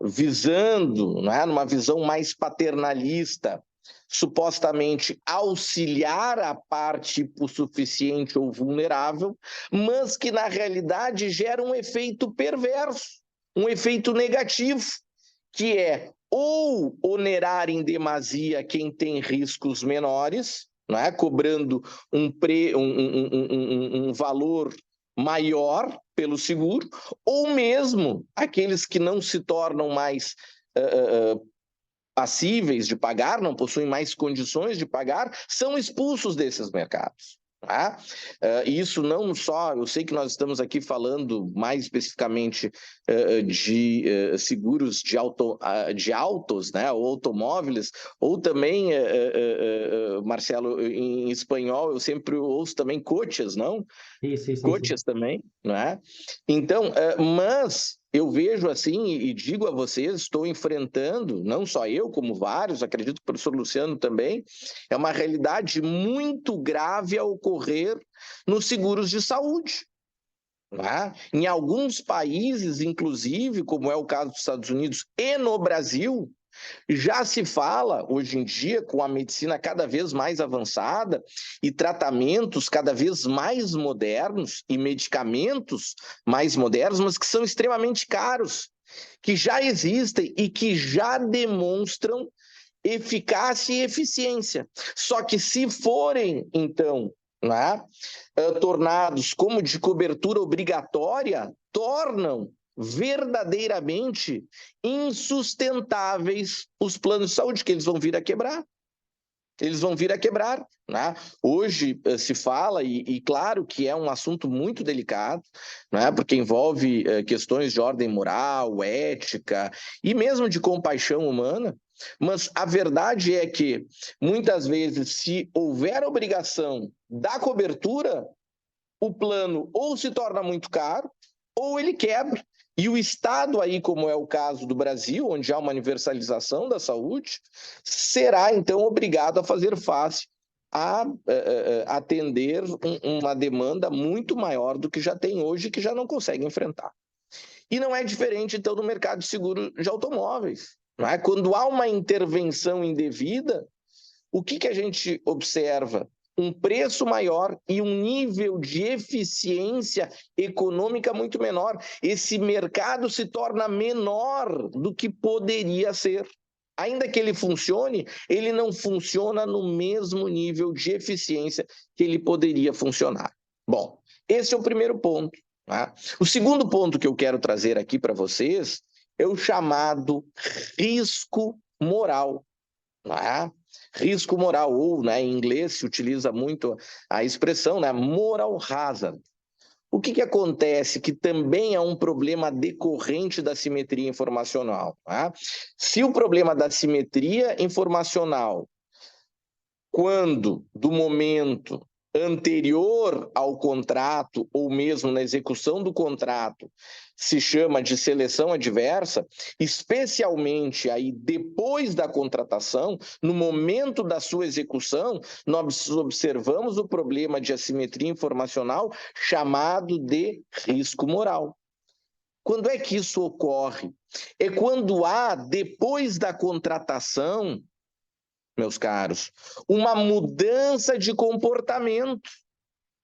visando, não é? Numa visão mais paternalista, supostamente auxiliar a parte hipossuficiente ou vulnerável, mas que na realidade gera um efeito perverso, um efeito negativo, que é ou onerar em demasia quem tem riscos menores, não é? Cobrando um valor maior pelo seguro, ou mesmo aqueles que não se tornam mais passíveis de pagar, não possuem mais condições de pagar, são expulsos desses mercados. Tá? Isso não só, eu sei que nós estamos aqui falando mais especificamente de seguros de autos, né, ou automóveis, ou também, Marcelo, em espanhol eu sempre ouço também coches, não? Sí. Coches também, não é? Então, mas eu vejo assim e digo a vocês, estou enfrentando, não só eu, como vários, acredito que o professor Luciano também, é uma realidade muito grave a ocorrer nos seguros de saúde. Não é? Em alguns países, inclusive, como é o caso dos Estados Unidos e no Brasil, já se fala, hoje em dia, com a medicina cada vez mais avançada e tratamentos cada vez mais modernos e medicamentos mais modernos, mas que são extremamente caros, que já existem e que já demonstram eficácia e eficiência. Só que se forem, então, né, tornados como de cobertura obrigatória, tornam verdadeiramente insustentáveis os planos de saúde, que eles vão vir a quebrar. Eles vão vir a quebrar. Né? Hoje se fala, e claro que é um assunto muito delicado, né? Porque envolve questões de ordem moral, ética e mesmo de compaixão humana, mas a verdade é que, muitas vezes, se houver obrigação da cobertura, o plano ou se torna muito caro, ou ele quebra. E o Estado, aí, como é o caso do Brasil, onde há uma universalização da saúde, será, então, obrigado a fazer face a atender uma demanda muito maior do que já tem hoje e que já não consegue enfrentar. E não é diferente, então, no mercado de seguro de automóveis. Não é? Quando há uma intervenção indevida, o que a gente observa? Um preço maior e um nível de eficiência econômica muito menor. Esse mercado se torna menor do que poderia ser. Ainda que ele funcione, ele não funciona no mesmo nível de eficiência que ele poderia funcionar. Bom, esse é o primeiro ponto. Tá? O segundo ponto que eu quero trazer aqui para vocês é o chamado risco moral. Tá? Risco moral, ou, né, em inglês se utiliza muito a expressão, né, moral hazard. O que acontece? Que também é um problema decorrente da simetria informacional. Tá? Se o problema da simetria informacional, quando do momento anterior ao contrato, ou mesmo na execução do contrato, se chama de seleção adversa, especialmente aí depois da contratação, no momento da sua execução, nós observamos o problema de assimetria informacional chamado de risco moral. Quando é que isso ocorre? É quando há, depois da contratação, meus caros, uma mudança de comportamento.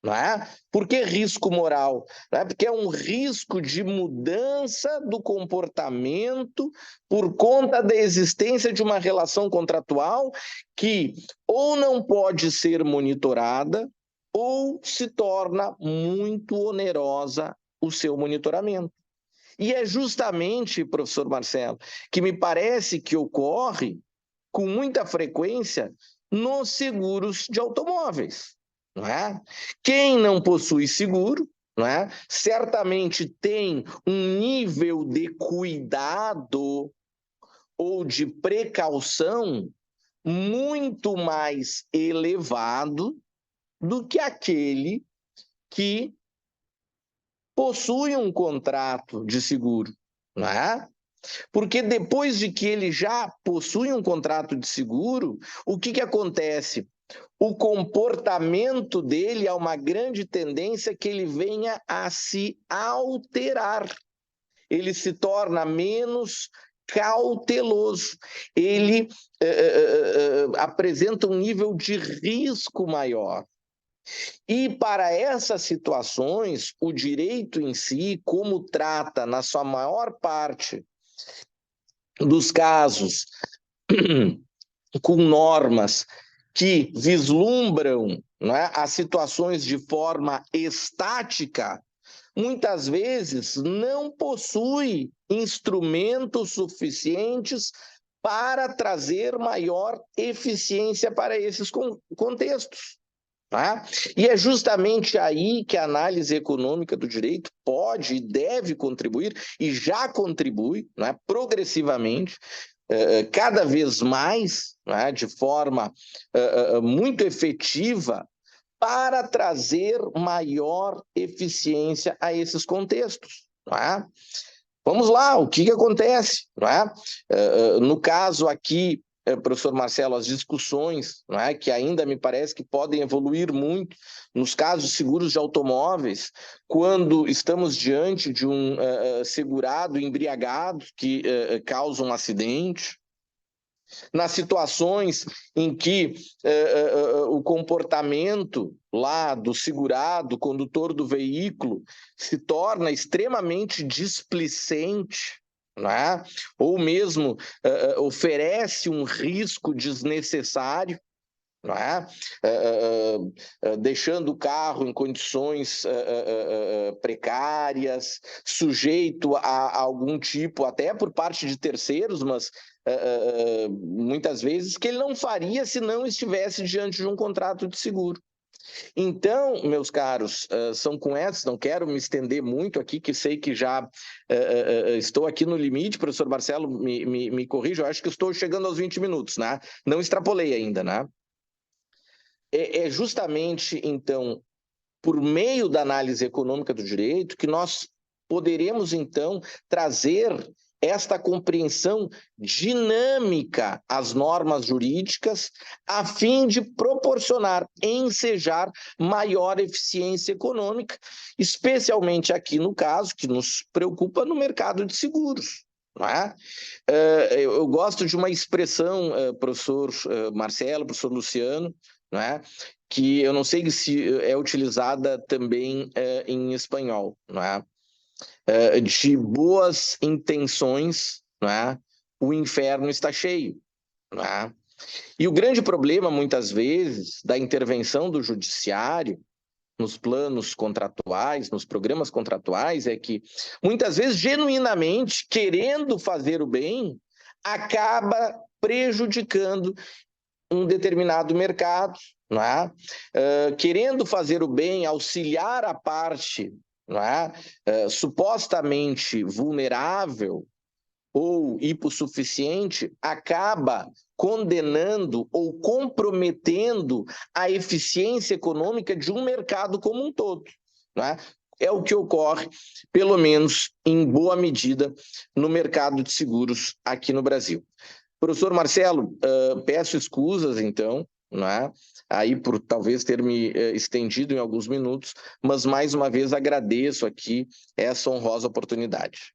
Não é? Por que risco moral? Não é? Porque é um risco de mudança do comportamento por conta da existência de uma relação contratual que ou não pode ser monitorada ou se torna muito onerosa o seu monitoramento. E é justamente, professor Marcelo, que me parece que ocorre com muita frequência nos seguros de automóveis. Não é? Quem não possui seguro, não é? Certamente tem um nível de cuidado ou de precaução muito mais elevado do que aquele que possui um contrato de seguro. Não é? Porque depois de que ele já possui um contrato de seguro, o que acontece? O comportamento dele há uma grande tendência que ele venha a se alterar. Ele se torna menos cauteloso. Ele apresenta um nível de risco maior. E para essas situações, o direito em si, como trata na sua maior parte dos casos com normas que vislumbram, não é, as situações de forma estática, muitas vezes não possui instrumentos suficientes para trazer maior eficiência para esses contextos. Tá? E é justamente aí que a análise econômica do direito pode e deve contribuir, e já contribui, né, progressivamente, cada vez mais, né, de forma muito efetiva, para trazer maior eficiência a esses contextos. Não é? Vamos lá, o que acontece? Não é? No caso aqui, professor Marcelo, as discussões, não é, que ainda me parece que podem evoluir muito nos casos de seguros de automóveis, quando estamos diante de um segurado embriagado que causa um acidente, nas situações em que o comportamento lá do segurado, condutor do veículo, se torna extremamente displicente, né? Ou mesmo oferece um risco desnecessário, não é? Deixando o carro em condições precárias, sujeito a algum tipo, até por parte de terceiros, mas muitas vezes que ele não faria se não estivesse diante de um contrato de seguro. Então, meus caros, são com essas, não quero me estender muito aqui, que sei que já estou aqui no limite, professor Marcelo, me corrija, eu acho que estou chegando aos 20 minutos, né? Não extrapolei ainda, né? É justamente, então, por meio da análise econômica do direito que nós poderemos, então, trazer esta compreensão dinâmica às normas jurídicas, a fim de proporcionar, ensejar maior eficiência econômica, especialmente aqui no caso que nos preocupa no mercado de seguros. Não é? Eu gosto de uma expressão, professor Marcelo, professor Luciano, não é? Que eu não sei se é utilizada também em espanhol, não é? De boas intenções, não é? O inferno está cheio, não é? E o grande problema, muitas vezes, da intervenção do judiciário nos planos contratuais, nos programas contratuais, é que, muitas vezes, genuinamente, querendo fazer o bem, acaba prejudicando um determinado mercado, não é? Querendo fazer o bem, auxiliar a parte, não é? Supostamente vulnerável ou hipossuficiente, acaba condenando ou comprometendo a eficiência econômica de um mercado como um todo, não é? É o que ocorre, pelo menos em boa medida, no mercado de seguros aqui no Brasil. Professor Marcelo, peço escusas, então, não é? Aí por talvez ter me estendido em alguns minutos, mas mais uma vez agradeço aqui essa honrosa oportunidade.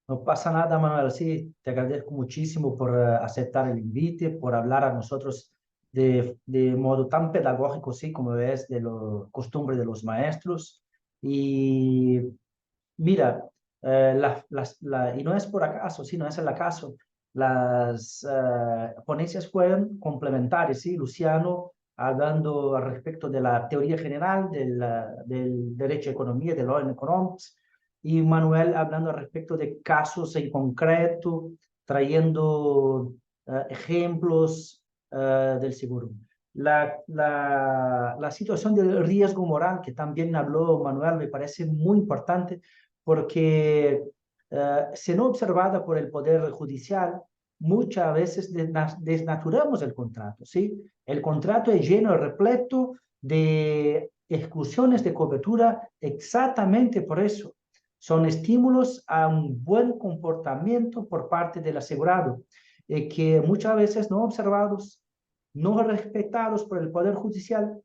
No pasa nada, Manuel. Sí, te agradezco muchísimo por aceptar el invite, por hablar a nosotros de modo tan pedagógico, sí, como es de la costumbre de los maestros. Y mira, y no es por acaso, sí, no es el acaso. Las ponencias fueron complementarias, sí, Luciano hablando al respecto de la teoría general del derecho a economía, del law and economics, y Manuel hablando al respecto de casos en concreto, trayendo ejemplos del seguro. La situación del riesgo moral, que también habló Manuel, me parece muy importante porque si no observada por el Poder Judicial, muchas veces desnaturamos el contrato, ¿sí? El contrato es lleno, repleto de exclusiones de cobertura exactamente por eso. Son estímulos a un buen comportamiento por parte del asegurado, que muchas veces no observados, no respetados por el Poder Judicial,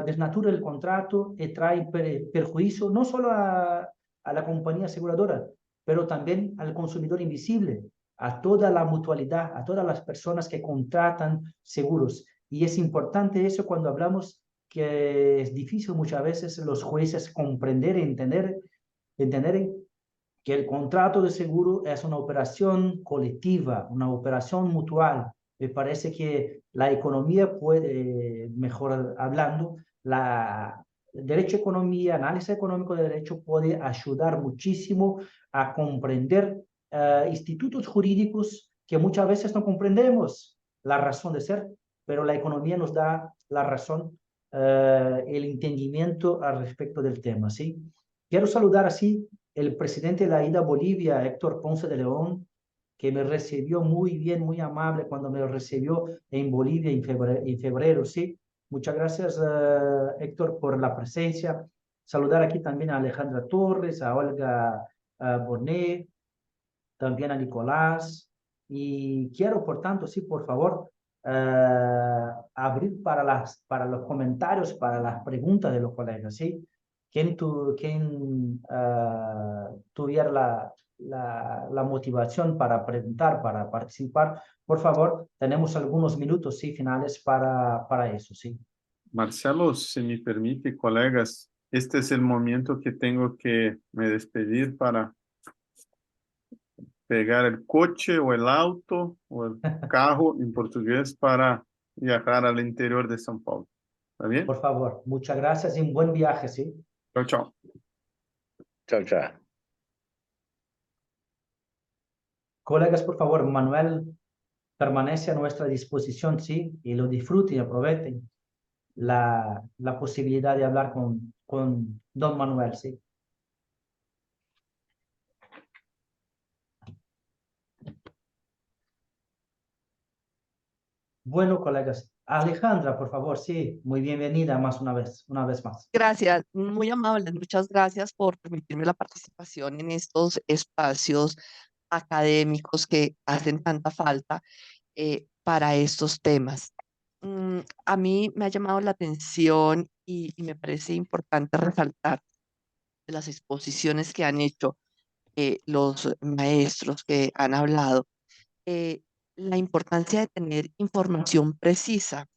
desnatura el contrato y trae perjuicio no solo a la compañía aseguradora, pero también al consumidor invisible, a toda la mutualidad, a todas las personas que contratan seguros. Y es importante eso cuando hablamos que es difícil muchas veces los jueces comprender y entender que el contrato de seguro es una operación colectiva, una operación mutual. Me parece que la economía puede, mejor hablando, derecho a economía, análisis económico de derecho puede ayudar muchísimo a comprender institutos jurídicos que muchas veces no comprendemos la razón de ser, pero la economía nos da la razón, el entendimiento al respecto del tema, ¿sí? Quiero saludar así el presidente de la IDA Bolivia, Héctor Ponce de León, que me recibió muy bien, muy amable cuando me recibió en Bolivia en febrero, ¿sí? Muchas gracias, Héctor, por la presencia. Saludar aquí también a Alejandra Torres, a Olga Bonet, también a Nicolás. Y quiero, por tanto, sí, por favor, abrir para los comentarios, para las preguntas de los colegas, ¿sí? Quien tuviera la motivación para preguntar, para participar, por favor, tenemos algunos minutos, sí, finales para eso, sí. Marcelo, si me permite, colegas, este es el momento que tengo que me despedir para pegar el coche o el auto o el carro en portugués para viajar al interior de São Paulo. ¿Está bien? Por favor, muchas gracias y un buen viaje, ¿sí? Chao, chao. Tchau, tchau. Colegas, por favor, Manuel permanece a nuestra disposición, ¿sí? Y lo disfruten y aprovechen la posibilidad de hablar con don Manuel, ¿sí? Bueno, colegas, Alejandra, por favor, sí, muy bienvenida más una vez más. Gracias, muy amables, muchas gracias por permitirme la participación en estos espacios académicos que hacen tanta falta para estos temas. A mí me ha llamado la atención y me parece importante resaltar de las exposiciones que han hecho los maestros que han hablado, eh, la importancia de tener información precisa.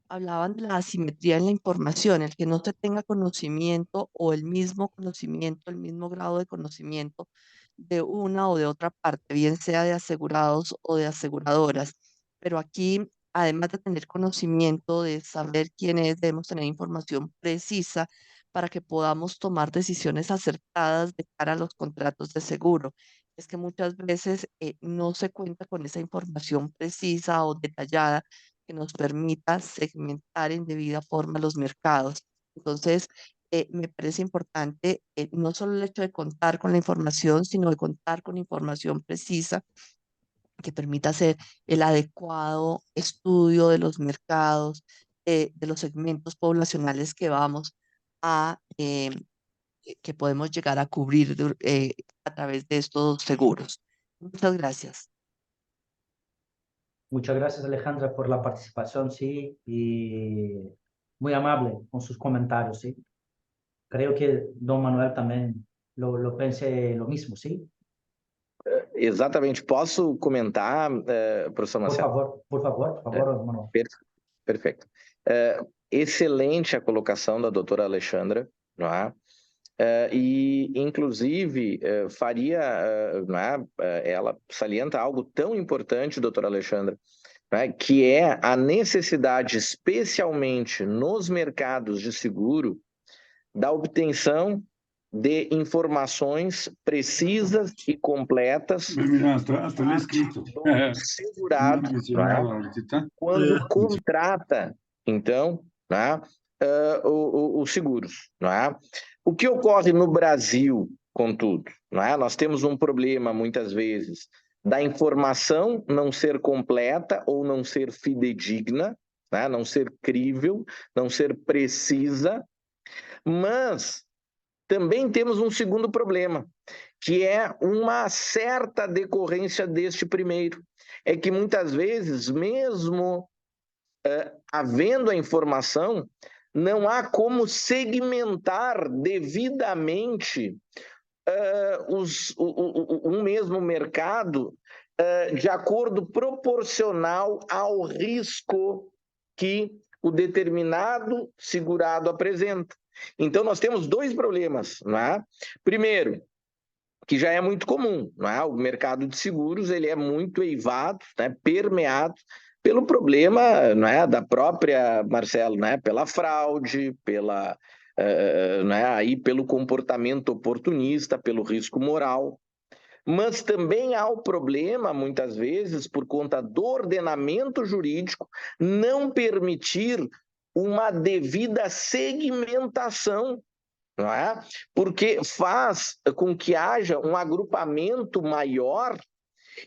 Hablaban de la asimetría en la información, el que no se tenga conocimiento o el mismo conocimiento, el mismo grado de conocimiento de una o de otra parte, bien sea de asegurados o de aseguradoras. Pero aquí, además de tener conocimiento, de saber quién es, debemos tener información precisa para que podamos tomar decisiones acertadas de cara a los contratos de seguro. Es que muchas veces no se cuenta con esa información precisa o detallada que nos permita segmentar en debida forma los mercados. Entonces, me parece importante no solo el hecho de contar con la información, sino de contar con información precisa que permita hacer el adecuado estudio de los mercados, de los segmentos poblacionales que vamos a, que podemos llegar a cubrir a través de estos seguros. Muchas gracias. Muchas gracias, Alejandra, por la participación, sí, y muy amable con sus comentarios, sí. Creo que don Manuel también lo pense lo mismo, ¿sí? Exatamente. Posso comentar, professor Marcelo? Por favor, Manuel. Perfeito. Excelente a colocação da doutora Alexandra, não é? E, inclusive, ela salienta algo tão importante, doutora Alexandra, né, que é a necessidade, especialmente nos mercados de seguro, da obtenção de informações precisas e completas do segurado, quando contrata, então, né, os seguros. Não é? O que ocorre no Brasil, contudo? Não é? Nós temos um problema, muitas vezes, da informação não ser completa ou não ser fidedigna, né? Não ser crível, não ser precisa, mas também temos um segundo problema, que é uma certa decorrência deste primeiro. É que muitas vezes, mesmo havendo a informação, não há como segmentar devidamente um mesmo mercado de acordo proporcional ao risco que o determinado segurado apresenta. Então, nós temos dois problemas, não é? Primeiro, que já é muito comum, não é? O mercado de seguros ele é muito eivado, né, permeado pelo problema, não é, da própria, Marcelo, né, pela fraude, pela né, aí pelo comportamento oportunista, pelo risco moral. Mas também há o problema, muitas vezes, por conta do ordenamento jurídico, não permitir uma devida segmentação, não é? Porque faz com que haja um agrupamento maior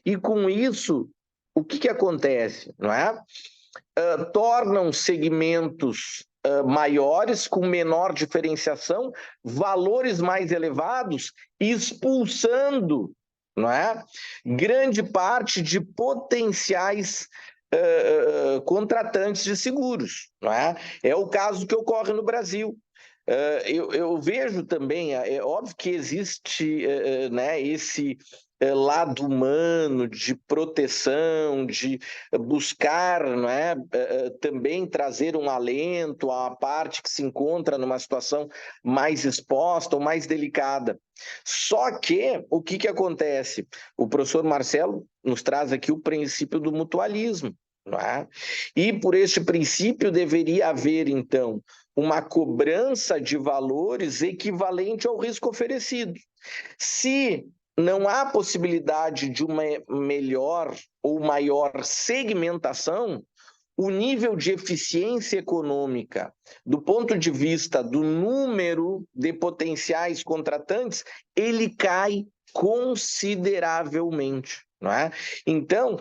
e, com isso, o que acontece, não é? Tornam segmentos maiores, com menor diferenciação, valores mais elevados, expulsando, não é, grande parte de potenciais contratantes de seguros, não é? É o caso que ocorre no Brasil. Eu vejo também, é óbvio que existe né, esse lado humano de proteção, de buscar, não é, também trazer um alento à parte que se encontra numa situação mais exposta ou mais delicada. Só que, o que acontece? O professor Marcelo nos traz aqui o princípio do mutualismo, não é? E por este princípio deveria haver, então, uma cobrança de valores equivalente ao risco oferecido. Se não há possibilidade de uma melhor ou maior segmentação, o nível de eficiência econômica, do ponto de vista do número de potenciais contratantes, ele cai consideravelmente, não é? Então,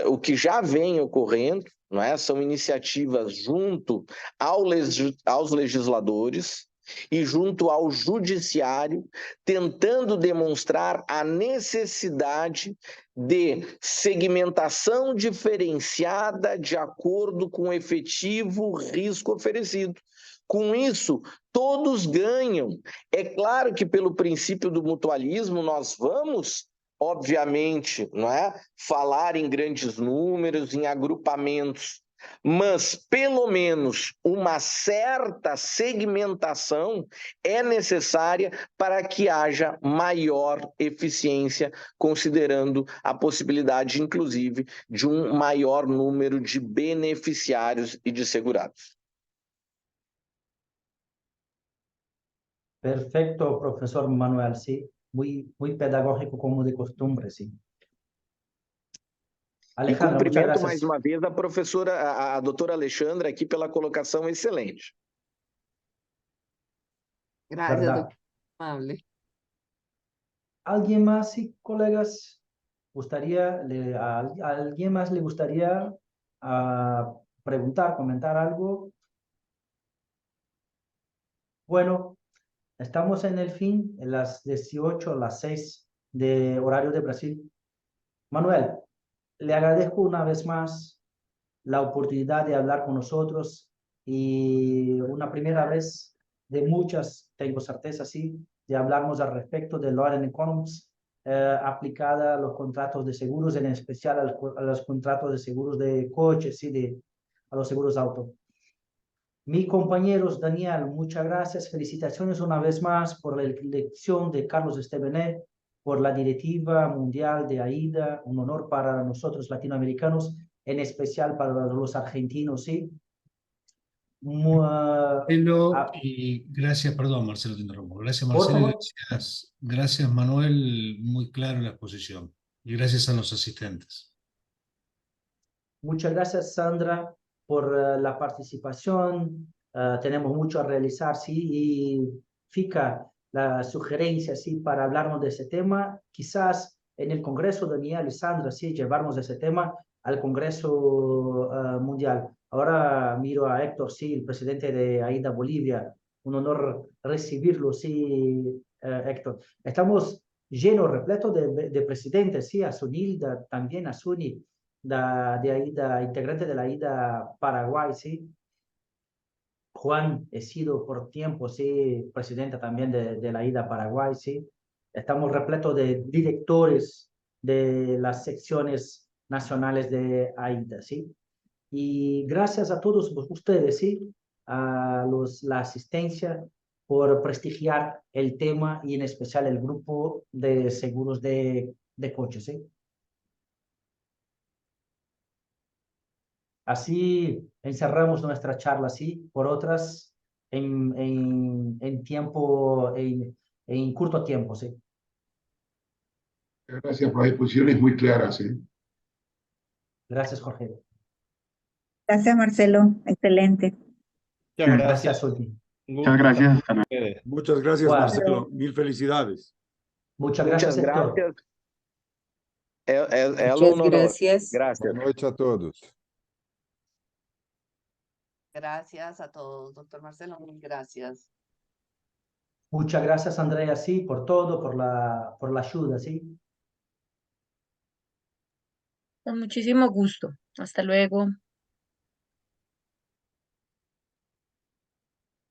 o que já vem ocorrendo, não é? São iniciativas junto aos legisladores e junto ao judiciário, tentando demonstrar a necessidade de segmentação diferenciada de acordo com o efetivo risco oferecido. Com isso, todos ganham. É claro que, pelo princípio do mutualismo, nós vamos, obviamente, não é, falar em grandes números, em agrupamentos, mas pelo menos uma certa segmentação é necessária para que haja maior eficiência, considerando a possibilidade, inclusive, de um maior número de beneficiários e de segurados. Perfecto, profesor Manuel, sí. Muy pedagógico como de costumbre, sí. Alejandra, muchas cumprimento gracias. mais uma vez a professora, a doutora Alexandra, aqui pela colocação excelente. Gracias, ¿Verdad? doctor. Amable. ¿Alguien más, sí, colegas? ¿A alguien más le gustaría preguntar, comentar algo? Bueno, estamos en el fin, en las 18, las 6 de horario de Brasil. Manuel, le agradezco una vez más la oportunidad de hablar con nosotros y una primera vez de muchas, tengo certeza, sí, de hablarnos al respecto de Law and Economics aplicada a los contratos de seguros, en especial a los contratos de seguros de coches, sí, a los seguros auto. Mis compañeros, Daniel, muchas gracias. Felicitaciones una vez más por la elección de Carlos Estebanet, por la directiva mundial de AIDA, un honor para nosotros latinoamericanos, en especial para los argentinos, ¿sí? Marcelo, y gracias, perdón, Marcelo, te interrumpo. Gracias, Marcelo, y gracias, Manuel, muy claro la exposición. Y gracias a los asistentes. Muchas gracias, Sandra, por la participación. Tenemos mucho a realizar, sí, y fica la sugerencia, sí, para hablarnos de ese tema. Quizás en el Congreso, Daniel y Sandra, sí, llevarnos ese tema al Congreso Mundial. Ahora miro a Héctor, sí, el presidente de AIDA Bolivia. Un honor recibirlo, sí, Héctor. Estamos llenos, repletos de presidentes, sí, a Sunilda, también a Suni, de AIDA, integrante de la AIDA Paraguay, sí. Juan, he sido por tiempo, sí, presidenta también de la AIDA Paraguay, sí. Estamos repletos de directores de las secciones nacionales de AIDA, sí. Y gracias a todos ustedes, sí, a la asistencia por prestigiar el tema y en especial el grupo de seguros de coches, sí. Así encerramos nuestra charla, sí, por otras en tiempo, en corto tiempo, ¿sí? Gracias por las exposiciones muy claras. Gracias, Jorge. Gracias, Marcelo. Excelente. Muchas Gracias, Ulti. Muchas gracias. Hasta luego. Muchas gracias, Bueno. Marcelo. Mil felicidades. Muchas Muchas gracias, Héctor. gracias. É Muchas um honor. gracias. Gracias. Boa noite a todos. Gracias a todos, doctor Marcelo, mil gracias. Muchas gracias, Andrea, sí, por todo, por la ayuda, sí. Con muchísimo gusto. Hasta luego.